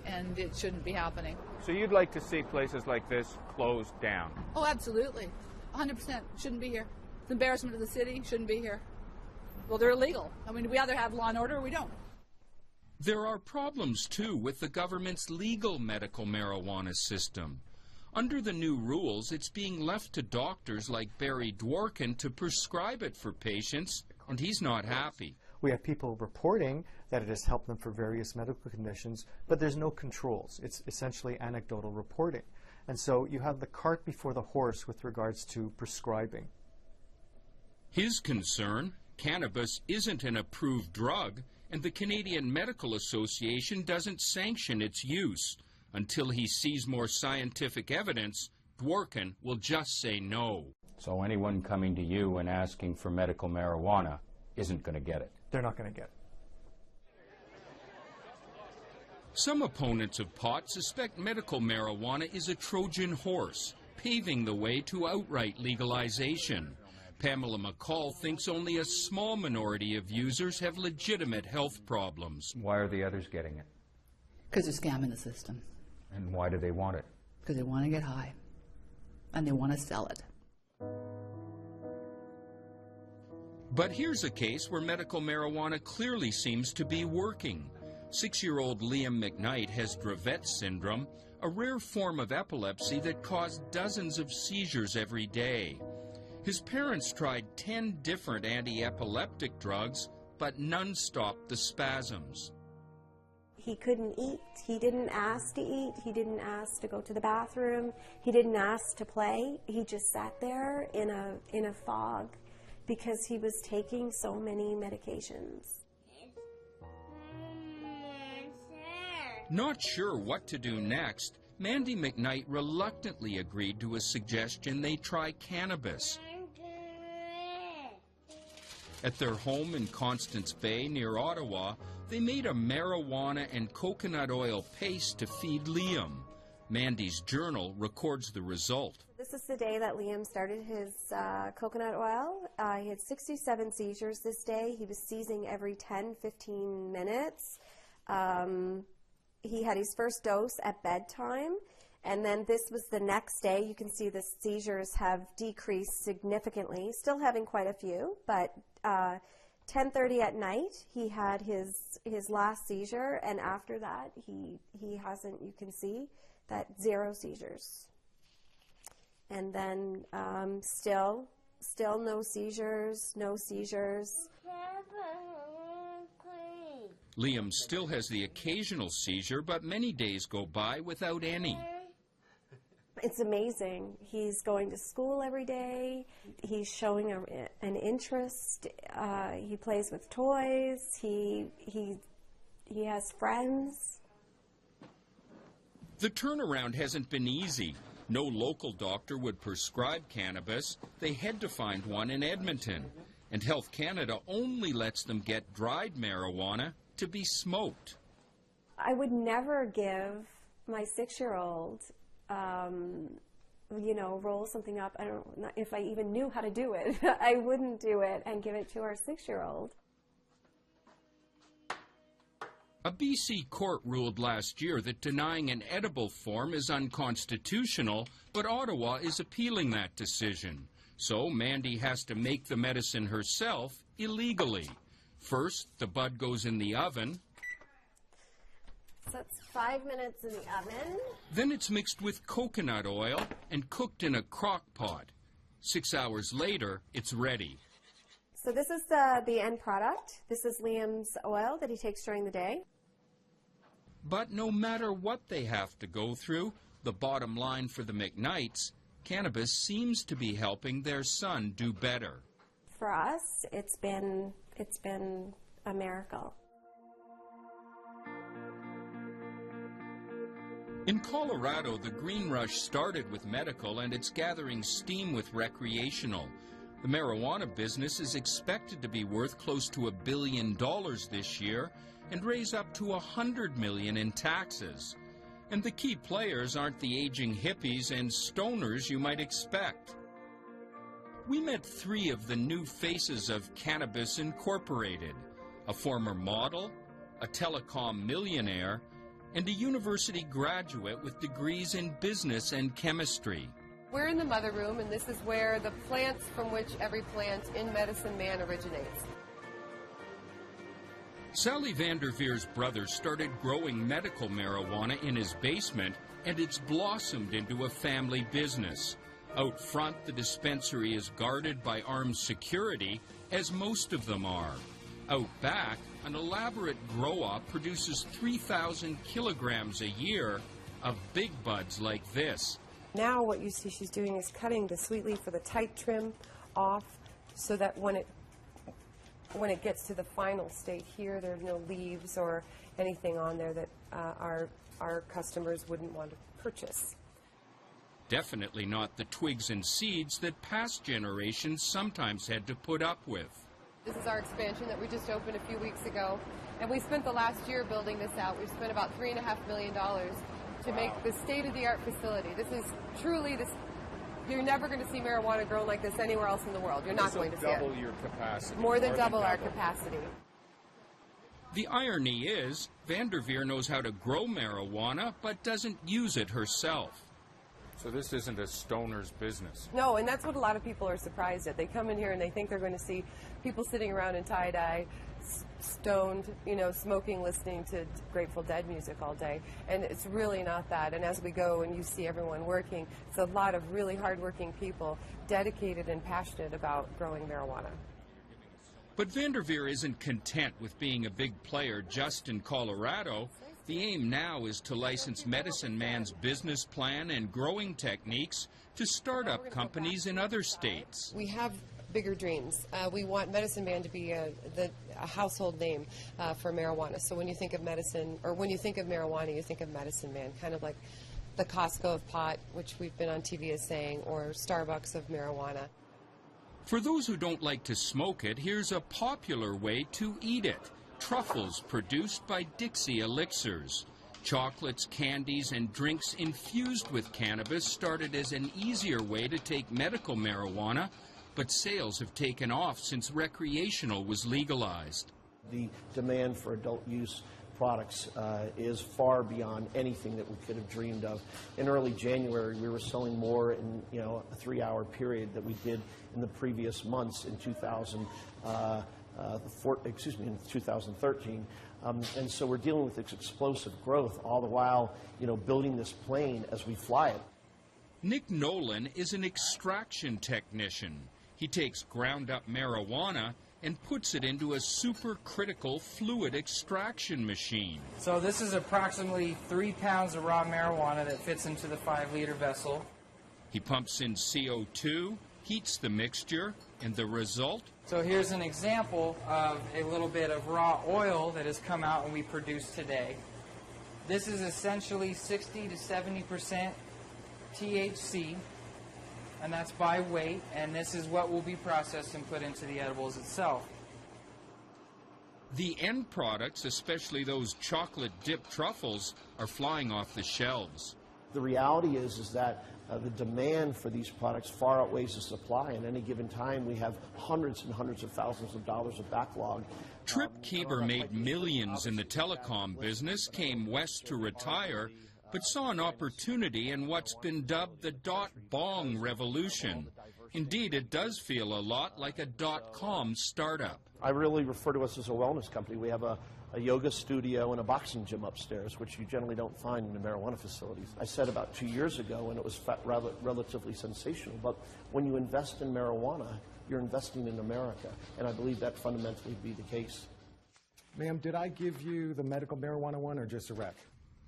Speaker 19: and it shouldn't be happening.
Speaker 25: So you'd like to see places like this closed down?
Speaker 19: Oh, absolutely. 100%. Shouldn't be here. It's an embarrassment to the city. Shouldn't be here. Well, they're illegal. I mean, we either have law and order or we don't.
Speaker 9: There are problems, too, with the government's legal medical marijuana system. Under the new rules, it's being left to doctors like Barry Dworkin to prescribe it for patients, and he's not happy.
Speaker 1: We have people reporting that it has helped them for various medical conditions, but there's no controls. It's essentially anecdotal reporting. And so you have the cart before the horse with regards to prescribing.
Speaker 9: His concern, cannabis isn't an approved drug, and the Canadian Medical Association doesn't sanction its use. Until he sees more scientific evidence, Dworkin will just say no. So anyone coming to you and asking for medical marijuana isn't going to get it?
Speaker 1: They're not going to get it.
Speaker 9: Some opponents of pot suspect medical marijuana is a Trojan horse, paving the way to outright legalization. Pamela McCall thinks only a small minority of users have legitimate health problems.
Speaker 10: Why are the others getting it?
Speaker 20: Because they're scamming the system.
Speaker 10: And why do they want it?
Speaker 20: Because they want to get high. And they want to sell it.
Speaker 9: But here's a case where medical marijuana clearly seems to be working. 6-year-old Liam McKnight has Dravet syndrome, a rare form of epilepsy that caused dozens of seizures every day. His parents tried 10 different anti-epileptic drugs, but none stopped the spasms.
Speaker 21: He couldn't eat. He didn't ask to eat. He didn't ask to go to the bathroom. He didn't ask to play. He just sat there in a fog because he was taking so many medications.
Speaker 9: Not sure what to do next, Mandy McKnight reluctantly agreed to a suggestion they try cannabis. At their home in Constance Bay near Ottawa, they made a marijuana and coconut oil paste to feed Liam. Mandy's journal records the result.
Speaker 21: This is the day that Liam started his coconut oil. He had 67 seizures this day. He was seizing every 10-15 minutes. He had his first dose at bedtime, and then this was the next day. You can see the seizures have decreased significantly, still having quite a few, but 10:30 at night he had his last seizure, and after that he hasn't, you can see that 0 seizures. And then still no seizures.
Speaker 9: Liam still has the occasional seizure, but many days go by without any.
Speaker 21: It's amazing. He's going to school every day. He's showing an interest. He plays with toys. He has friends.
Speaker 9: The turnaround hasn't been easy. No local doctor would prescribe cannabis. They had to find one in Edmonton. And Health Canada only lets them get dried marijuana to be smoked.
Speaker 21: I would never give my 6-year-old, roll something up. I don't know if I even knew how to do it. I wouldn't do it and give it to our 6-year-old.
Speaker 9: A BC court ruled last year that denying an edible form is unconstitutional, but Ottawa is appealing that decision. So Mandy has to make the medicine herself illegally. First, the bud goes in the oven.
Speaker 21: So it's 5 minutes in the oven.
Speaker 9: Then it's mixed with coconut oil and cooked in a crock pot. 6 hours later, it's ready.
Speaker 21: So this is the end product. This is Liam's oil that he takes during the day.
Speaker 9: But no matter what they have to go through, the bottom line for the McKnights, cannabis seems to be helping their son do better.
Speaker 21: For us, it's been a miracle.
Speaker 9: In Colorado, the green rush started with medical and it's gathering steam with recreational. The marijuana business is expected to be worth close to $1 billion this year and raise up to $100 million in taxes. And the key players aren't the aging hippies and stoners you might expect. We met 3 of the new faces of Cannabis Incorporated, a former model, a telecom millionaire, and a university graduate with degrees in business and chemistry.
Speaker 22: We're in the mother room, and this is where the plants from which every plant in Medicine Man originates.
Speaker 9: Sally Vanderveer's brother started growing medical marijuana in his basement, and it's blossomed into a family business. Out front, the dispensary is guarded by armed security, as most of them are. Out back, an elaborate grow-op produces 3,000 kilograms a year of big buds like this.
Speaker 22: Now what you see she's doing is cutting the sweet leaf or the tight trim off so that when it gets to the final state here, there are no leaves or anything on there that our customers wouldn't want to purchase.
Speaker 9: Definitely not the twigs and seeds that past generations sometimes had to put up with.
Speaker 22: This is our expansion that we just opened a few weeks ago, and we spent the last year building this out. We've spent about $3.5 million to make the state-of-the-art facility. This is truly this. You're never going to see marijuana grown like this anywhere else in the world. You're not going to see it.
Speaker 9: Double your capacity.
Speaker 22: More than double our capacity.
Speaker 9: The irony is, Vanderveer knows how to grow marijuana, but doesn't use it herself.
Speaker 25: So this isn't a stoner's business.
Speaker 22: No, and that's what a lot of people are surprised at. They come in here and they think they're going to see people sitting around in tie-dye, stoned, smoking, listening to Grateful Dead music all day. And it's really not that. And as we go and you see everyone working, it's a lot of really hardworking people, dedicated and passionate about growing marijuana.
Speaker 9: But Vanderveer isn't content with being a big player just in Colorado. The aim now is to license Medicine Man's business plan and growing techniques to start-up companies in other states.
Speaker 22: We have bigger dreams. We want Medicine Man to be a household name for marijuana. So when you think of medicine, or when you think of marijuana, you think of Medicine Man, kind of like the Costco of pot, which we've been on TV as saying, or Starbucks of marijuana.
Speaker 9: For those who don't like to smoke it, here's a popular way to eat it. Truffles produced by Dixie Elixirs. Chocolates, candies, and drinks infused with cannabis started as an easier way to take medical marijuana, but sales have taken off since recreational was legalized.
Speaker 7: The demand for adult use products is far beyond anything that we could have dreamed of. In early January, we were selling more in a 3-hour period that we did in the previous months in 2013. And so we're dealing with this explosive growth, all the while, building this plane as we fly it.
Speaker 9: Nick Nolan is an extraction technician. He takes ground-up marijuana and puts it into a supercritical fluid extraction machine.
Speaker 11: So this is approximately 3 pounds of raw marijuana that fits into the 5-liter vessel.
Speaker 9: He pumps in CO2, heats the mixture, and the result?
Speaker 11: So here's an example of a little bit of raw oil that has come out and we produced today. This is essentially 60 to 70% THC, and that's by weight, and this is what will be processed and put into the edibles itself.
Speaker 9: The end products, especially those chocolate-dipped truffles, are flying off the shelves.
Speaker 7: The reality is that the demand for these products far outweighs the supply. At any given time, we have hundreds and hundreds of thousands of dollars of backlog.
Speaker 9: Trip Kieber made millions in the telecom business, came west to retire, but saw an opportunity in what's been dubbed the dot-bong revolution. Indeed, it does feel a lot like a dot-com startup.
Speaker 7: I really refer to us as a wellness company. We have a yoga studio and a boxing gym upstairs, which you generally don't find in the marijuana facilities. I said about 2 years ago, and it was relatively sensational, but when you invest in marijuana, you're investing in America, and I believe that fundamentally be the case.
Speaker 12: Ma'am, did I give you the medical marijuana one or just a rec?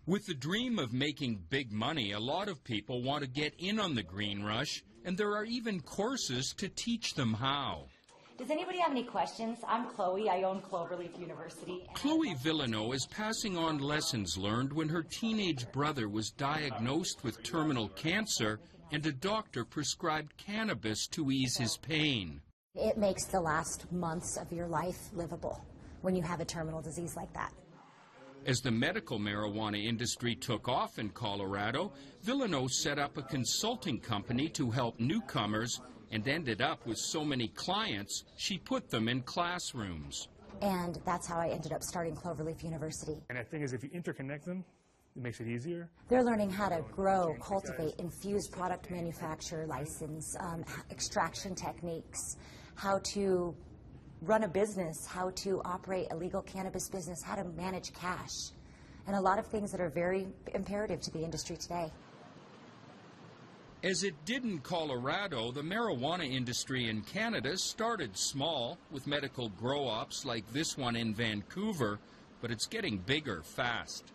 Speaker 9: With the dream of making big money, a lot of people want to get in on the green rush, and there are even courses to teach them how.
Speaker 14: Does anybody have any questions? I'm Chloe. I own Cloverleaf University.
Speaker 9: Chloe Villano is passing on lessons learned when her teenage brother was diagnosed with terminal cancer and a doctor prescribed cannabis to ease his pain.
Speaker 14: It makes the last months of your life livable when you have a terminal disease like that.
Speaker 9: As the medical marijuana industry took off in Colorado, Villano set up a consulting company to help newcomers and ended up with so many clients, she put them in classrooms.
Speaker 14: And that's how I ended up starting Cloverleaf University.
Speaker 24: And the thing is, if you interconnect them, it makes it easier.
Speaker 14: They're learning how to grow, cultivate, infuse product manufacture license, extraction techniques, how to run a business, how to operate a legal cannabis business, how to manage cash, and a lot of things that are very imperative to the industry today.
Speaker 9: As it did in Colorado, the marijuana industry in Canada started small with medical grow-ops like this one in Vancouver, but it's getting bigger fast.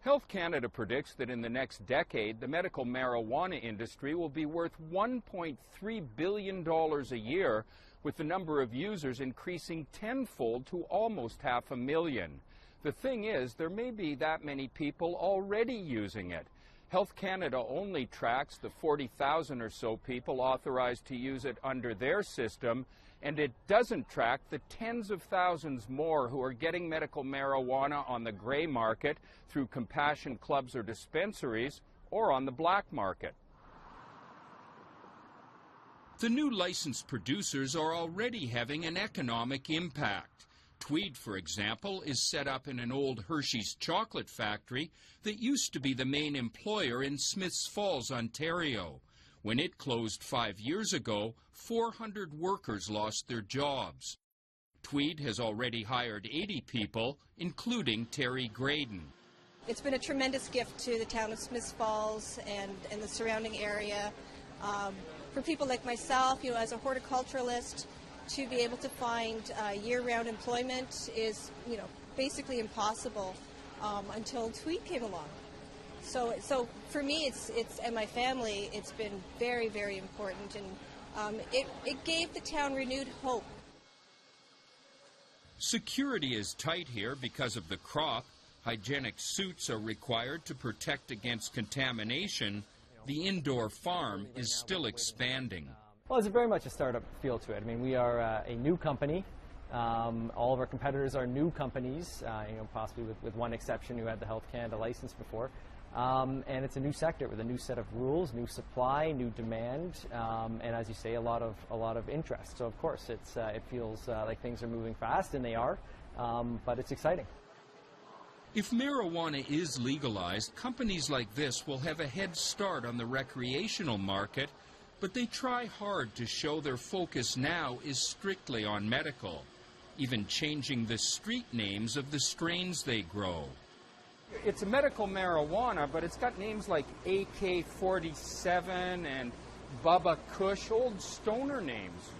Speaker 9: Health Canada predicts that in the next decade, the medical marijuana industry will be worth $1.3 billion a year, with the number of users increasing tenfold to almost 500,000. The thing is, there may be that many people already using it. Health Canada only tracks the 40,000 or so people authorized to use it under their system, and it doesn't track the tens of thousands more who are getting medical marijuana on the gray market through compassion clubs or dispensaries or on the black market. The new licensed producers are already having an economic impact. Tweed, for example, is set up in an old Hershey's chocolate factory that used to be the main employer in Smiths Falls, Ontario. When it closed 5 years ago, 400 workers lost their jobs. Tweed has already hired 80 people, including Terry Graydon.
Speaker 2: It's been a tremendous gift to the town of Smiths Falls and the surrounding area. For people like myself, as a horticulturalist, to be able to find year-round employment is, basically impossible until Tweed came along. So for me, and my family, it's been very, very important, and it gave the town renewed hope.
Speaker 9: Security is tight here because of the crop. Hygienic suits are required to protect against contamination. The indoor farm is still expanding.
Speaker 4: Well, it's very much a startup feel to it. I mean, we are a new company. All of our competitors are new companies, possibly with one exception who had the Health Canada license before. And it's a new sector with a new set of rules, new supply, new demand, and as you say, a lot of interest. So of course, it feels like things are moving fast, and they are, but it's exciting.
Speaker 9: If marijuana is legalized, companies like this will have a head start on the recreational market, but they try hard to show their focus now is strictly on medical, even changing the street names of the strains they grow. It's a medical marijuana, but it's got names like AK-47 and Bubba Kush, old stoner names.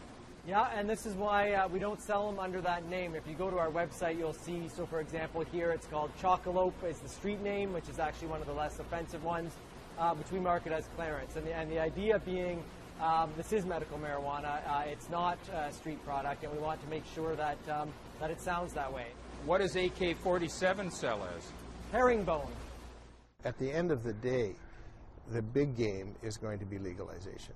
Speaker 4: Yeah, and this is why we don't sell them under that name. If you go to our website, you'll see, so for example, here it's called Chocolope is the street name, which is actually one of the less offensive ones, which we market as Clarence. And the idea being this is medical marijuana. It's not a street product, and we want to make sure that, that it sounds that way.
Speaker 9: What does AK-47 sell as?
Speaker 4: Herringbone.
Speaker 15: At the end of the day, the big game is going to be legalization.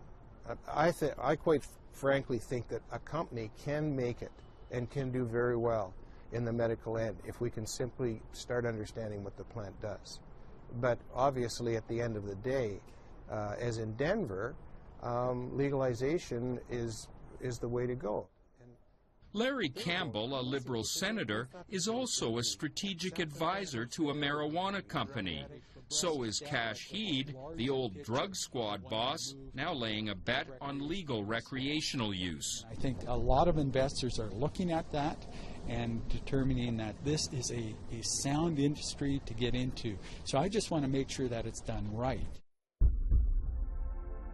Speaker 15: I quite frankly think that a company can make it and can do very well in the medical end if we can simply start understanding what the plant does. But obviously at the end of the day, as in Denver, legalization is the way to go.
Speaker 9: Larry Campbell, a Liberal senator, is also a strategic advisor to a marijuana company. So is Cash Heed, the old drug squad boss, now laying a bet on legal recreational use.
Speaker 5: I think a lot of investors are looking at that and determining that this is a sound industry to get into. So I just want to make sure that it's done right.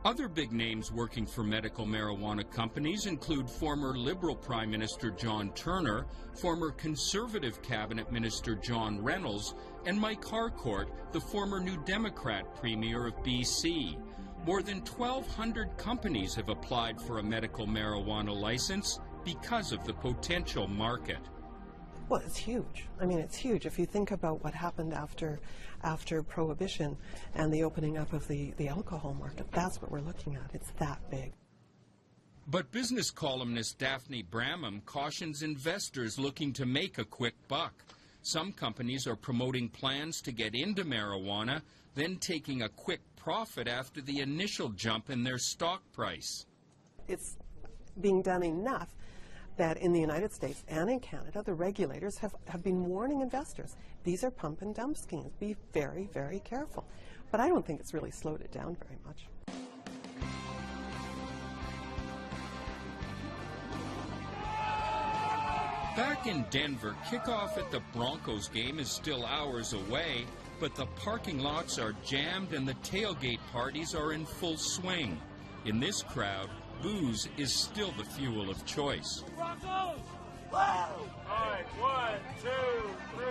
Speaker 9: Other big names working for medical marijuana companies include former Liberal Prime Minister John Turner, former Conservative Cabinet Minister John Reynolds, and Mike Harcourt, the former New Democrat Premier of BC. More than 1,200 companies have applied for a medical marijuana license because of the potential market.
Speaker 17: Well, it's huge. I mean, it's huge. If you think about what happened after Prohibition and the opening up of the alcohol market, that's what we're looking at. It's that big.
Speaker 9: But business columnist Daphne Bramham cautions investors looking to make a quick buck. Some companies are promoting plans to get into marijuana, then taking a quick profit after the initial jump in their stock price.
Speaker 17: It's being done enough that in the United States and in Canada, the regulators have been warning investors. These are pump and dump schemes. Be very, very careful. But I don't think it's really slowed it down very much.
Speaker 9: Back in Denver, kickoff at the Broncos game is still hours away, but the parking lots are jammed and the tailgate parties are in full swing. In this crowd, booze is still the fuel of choice.
Speaker 3: Broncos! Woo! All right, 1, 2, 3.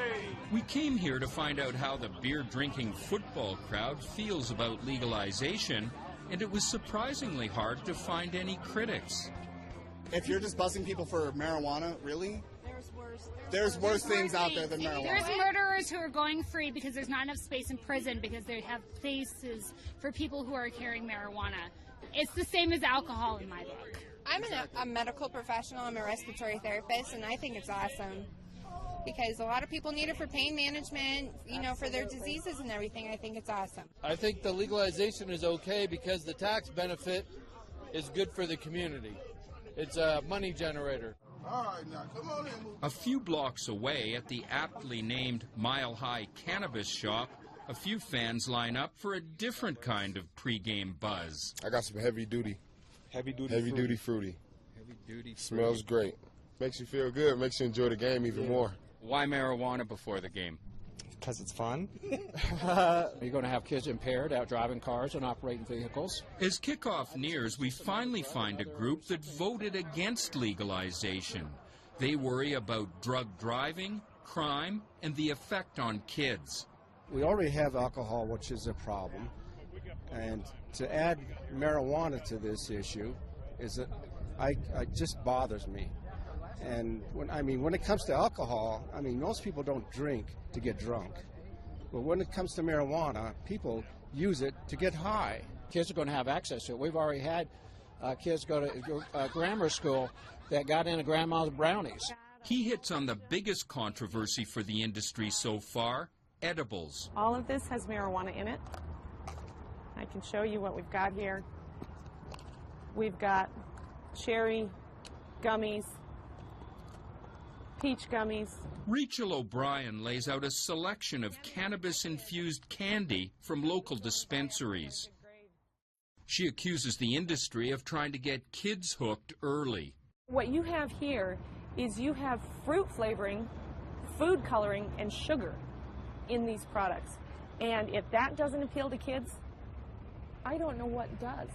Speaker 9: We came here to find out how the beer-drinking football crowd feels about legalization, and it was surprisingly hard to find any critics.
Speaker 6: If you're just busting people for marijuana, really? There's worse things out there than marijuana.
Speaker 8: There's murderers who are going free because there's not enough space in prison because they have places for people who are carrying marijuana. It's the same as alcohol in my book.
Speaker 16: I'm a medical professional. I'm a respiratory therapist, and I think it's awesome because a lot of people need it for pain management, you know, for their diseases and everything. I think it's awesome.
Speaker 23: I think the legalization is okay because the tax benefit is good for the community. It's a money generator.
Speaker 6: All right, now, come on in.
Speaker 9: A few blocks away at the aptly named Mile High Cannabis Shop, a few fans line up for a different kind of pregame buzz.
Speaker 26: I got some heavy duty fruity.
Speaker 9: Heavy duty.
Speaker 26: Smells great. Makes you feel good. Makes you enjoy the game even more.
Speaker 9: Why marijuana before the game?
Speaker 27: Because it's fun.
Speaker 28: You're going to have kids impaired out driving cars and operating vehicles.
Speaker 9: As kickoff nears, we finally find a group that voted against legalization. They worry about drug driving, crime, and the effect on kids.
Speaker 29: We already have alcohol, which is a problem. And to add marijuana to this issue is that it just bothers me. And when it comes to alcohol, most people don't drink to get drunk. But when it comes to marijuana, people use it to get high.
Speaker 28: Kids are going to have access to it. We've already had kids go to grammar school that got into grandma's brownies.
Speaker 9: He hits on the biggest controversy for the industry so far, edibles.
Speaker 30: All of this has marijuana in it. I can show you what we've got here. We've got cherry gummies, peach gummies.
Speaker 9: Rachel O'Brien lays out a selection of cannabis-infused candy from local dispensaries. She accuses the industry of trying to get kids hooked early.
Speaker 30: What you have here is you have fruit flavoring, food coloring, and sugar in these products. And if that doesn't appeal to kids, I don't know what does.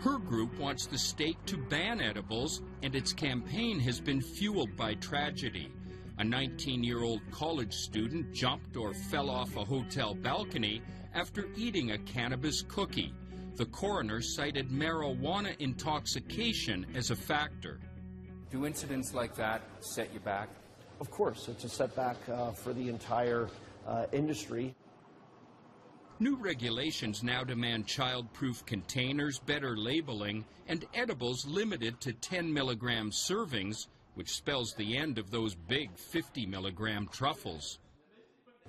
Speaker 9: Her group wants the state to ban edibles, and its campaign has been fueled by tragedy. A 19-year-old college student jumped or fell off a hotel balcony after eating a cannabis cookie. The coroner cited marijuana intoxication as a factor.
Speaker 25: Do incidents like that set you back?
Speaker 7: Of course, it's a setback for the entire industry.
Speaker 9: New regulations now demand child-proof containers, better labeling, and edibles limited to 10-milligram servings, which spells the end of those big 50-milligram truffles.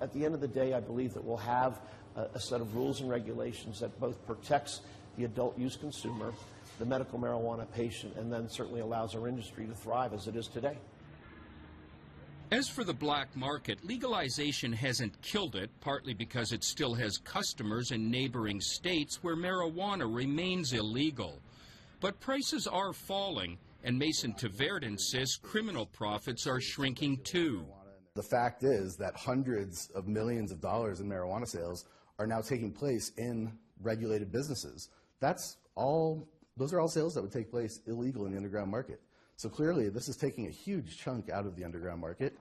Speaker 7: At the end of the day, I believe that we'll have a set of rules and regulations that both protects the adult use consumer, the medical marijuana patient, and then certainly allows our industry to thrive as it is today.
Speaker 9: As for the black market, legalization hasn't killed it, partly because it still has customers in neighboring states where marijuana remains illegal. But prices are falling, and Mason Tavert insists criminal profits are shrinking too.
Speaker 31: The fact is that hundreds of millions of dollars in marijuana sales are now taking place in regulated businesses. Those are all sales that would take place illegal in the underground market. So clearly, this is taking a huge chunk out of the underground market.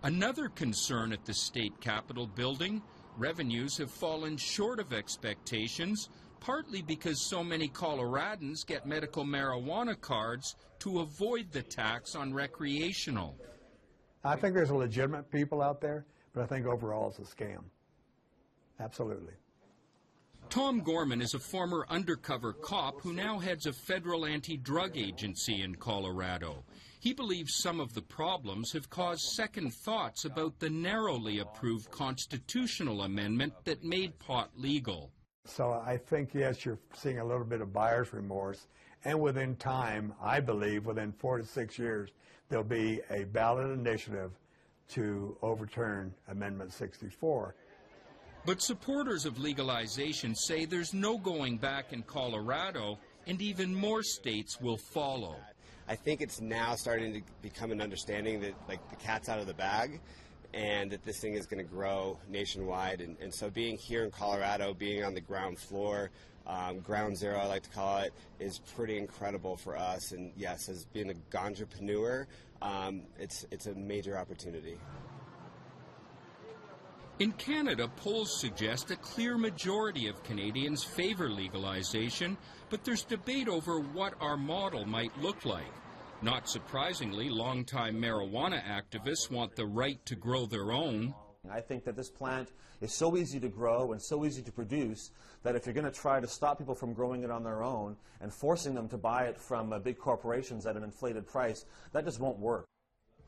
Speaker 9: Another concern at the state capitol building, revenues have fallen short of expectations, partly because so many Coloradans get medical marijuana cards to avoid the tax on recreational.
Speaker 32: I think there's legitimate people out there, but I think overall it's a scam. Absolutely.
Speaker 9: Tom Gorman is a former undercover cop who now heads a federal anti-drug agency in Colorado. He believes some of the problems have caused second thoughts about the narrowly approved constitutional amendment that made pot legal.
Speaker 32: So I think, yes, you're seeing a little bit of buyer's remorse, and within time, I believe within 4 to 6 years, there'll be a ballot initiative to overturn Amendment 64.
Speaker 9: But supporters of legalization say there's no going back in Colorado, and even more states will follow.
Speaker 1: I think it's now starting to become an understanding that, like, the cat's out of the bag, and that this thing is going to grow nationwide. And so being here in Colorado, being on the ground floor, ground zero I like to call it, is pretty incredible for us. And yes, as being a ganga-preneur, it's a major opportunity.
Speaker 9: In Canada, polls suggest a clear majority of Canadians favor legalization, but there's debate over what our model might look like. Not surprisingly, longtime marijuana activists want the right to grow their own.
Speaker 10: I think that this plant is so easy to grow and so easy to produce that if you're going to try to stop people from growing it on their own and forcing them to buy it from big corporations at an inflated price, that just won't work.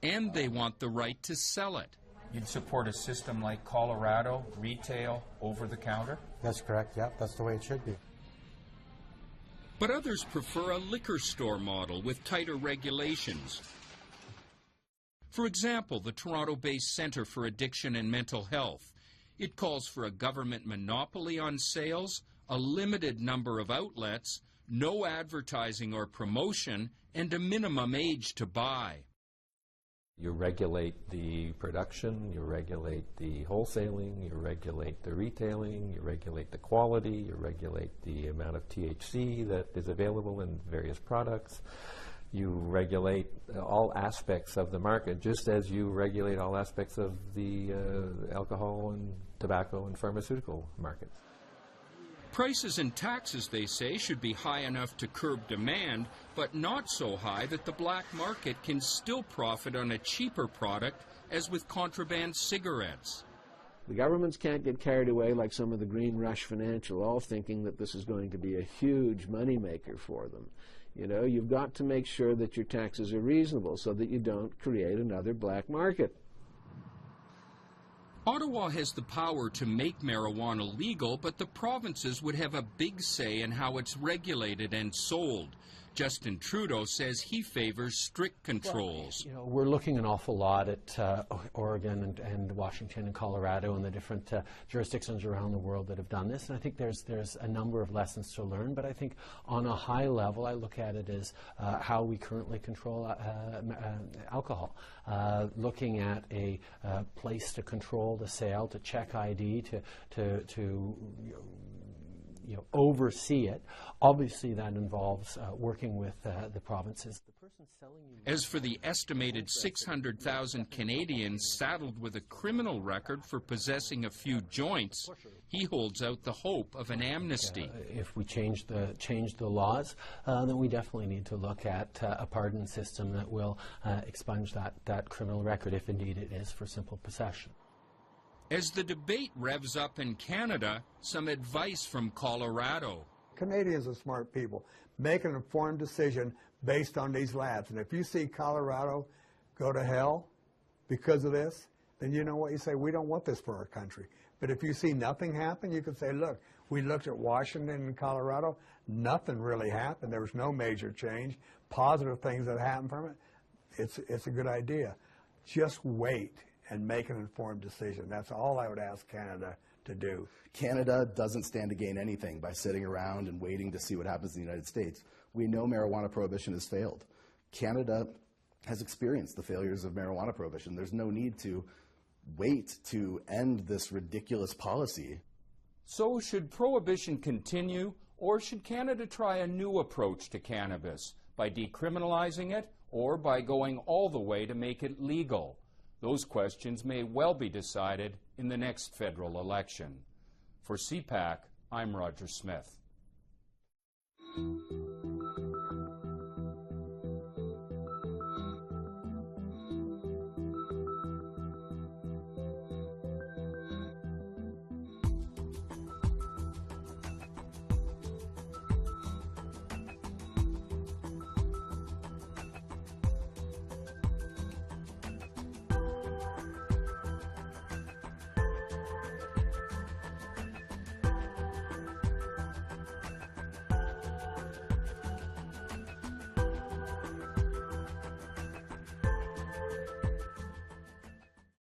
Speaker 9: And they want the right to sell it. You'd support a system like Colorado, retail, over-the-counter?
Speaker 11: That's correct, yeah, that's the way it should be.
Speaker 9: But others prefer a liquor store model with tighter regulations. For example, the Toronto-based Centre for Addiction and Mental Health. It calls for a government monopoly on sales, a limited number of outlets, no advertising or promotion, and a minimum age to buy.
Speaker 12: You regulate the production, you regulate the wholesaling, you regulate the retailing, you regulate the quality, you regulate the amount of THC that is available in various products. You regulate all aspects of the market, just as you regulate all aspects of the alcohol and tobacco and pharmaceutical markets.
Speaker 9: Prices and taxes, they say, should be high enough to curb demand, but not so high that the black market can still profit on a cheaper product, as with contraband cigarettes.
Speaker 13: The governments can't get carried away like some of the Green Rush Financial, all thinking that this is going to be a huge moneymaker for them. You know, you've got to make sure that your taxes are reasonable so that you don't create another black market.
Speaker 9: Ottawa has the power to make marijuana legal, but the provinces would have a big say in how it's regulated and sold. Justin Trudeau says he favors strict controls.
Speaker 18: Well, you know, we're looking an awful lot at Oregon and Washington and Colorado and the different jurisdictions around the world that have done this. And I think there's a number of lessons to learn. But I think on a high level, I look at it as how we currently control alcohol. Looking at a place to control the sale, to check ID, to oversee it. Obviously, that involves working with the provinces.
Speaker 9: As for the estimated 600,000 Canadians saddled with a criminal record for possessing a few joints, he holds out the hope of an amnesty.
Speaker 18: If we change the laws, then we definitely need to look at a pardon system that will expunge that criminal record, if indeed it is for simple possession.
Speaker 9: As the debate revs up in Canada, some advice from Colorado.
Speaker 32: Canadians are smart people. Make an informed decision based on these labs. And if you see Colorado go to hell because of this, then you know what? You say, we don't want this for our country. But if you see nothing happen, you can say, look, we looked at Washington and Colorado. Nothing really happened. There was no major change. Positive things that happened from it. It's a good idea. Just wait and make an informed decision. That's all I would ask Canada to do.
Speaker 31: Canada doesn't stand to gain anything by sitting around and waiting to see what happens in the United States. We know marijuana prohibition has failed. Canada has experienced the failures of marijuana prohibition. There's no need to wait to end this ridiculous policy.
Speaker 9: So should prohibition continue, or should Canada try a new approach to cannabis by decriminalizing it or by going all the way to make it legal? Those questions may well be decided in the next federal election. For CPAC, I'm Roger Smith.